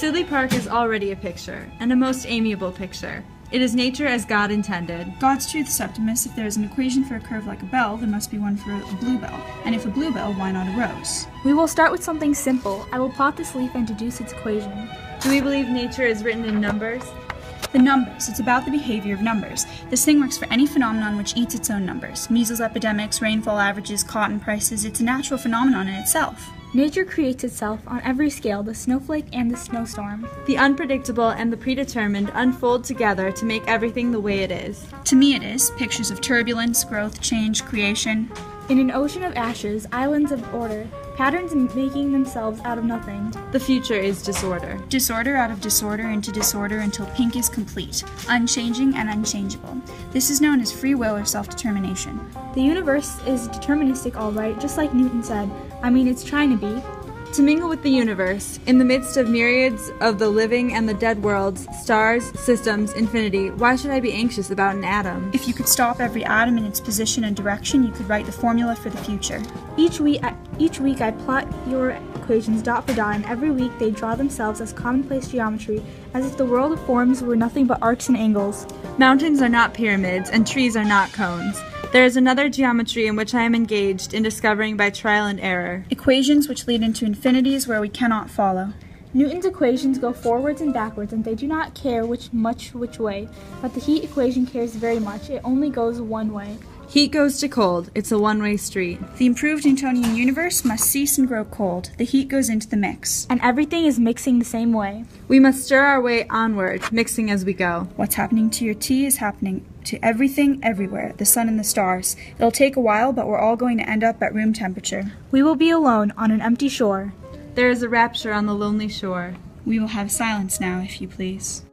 Sidley Park is already a picture, and a most amiable picture. It is nature as God intended. God's truth, Septimus, if there is an equation for a curve like a bell, there must be one for a bluebell. And if a bluebell, why not a rose? We will start with something simple. I will plot this leaf and deduce its equation. Do we believe nature is written in numbers? The numbers. It's about the behavior of numbers. This thing works for any phenomenon which eats its own numbers. Measles epidemics, rainfall averages, cotton prices. It's a natural phenomenon in itself. Nature creates itself on every scale, the snowflake and the snowstorm. The unpredictable and the predetermined unfold together to make everything the way it is. To me it is. Pictures of turbulence, growth, change, creation. In an ocean of ashes, islands of order, patterns making themselves out of nothing. The future is disorder. Disorder out of disorder into disorder until pink is complete, unchanging and unchangeable. This is known as free will or self-determination. The universe is deterministic, all right, just like Newton said. I mean, it's trying to be. To mingle with the universe, in the midst of myriads of the living and the dead worlds, stars, systems, infinity, why should I be anxious about an atom? If you could stop every atom in its position and direction, you could write the formula for the future. Each week I plot your equations dot for dot, and every week they draw themselves as commonplace geometry, as if the world of forms were nothing but arcs and angles. Mountains are not pyramids, and trees are not cones. There is another geometry in which I am engaged in discovering by trial and error. Equations which lead into infinities where we cannot follow. Newton's equations go forwards and backwards, and they do not care which way. But the heat equation cares very much. It only goes one way. Heat goes to cold. It's a one-way street. The improved Newtonian universe must cease and grow cold. The heat goes into the mix. And everything is mixing the same way. We must stir our way onward, mixing as we go. What's happening to your tea is happening to everything, everywhere, the sun and the stars. It'll take a while, but we're all going to end up at room temperature. We will be alone on an empty shore. There is a rapture on the lonely shore. We will have silence now, if you please.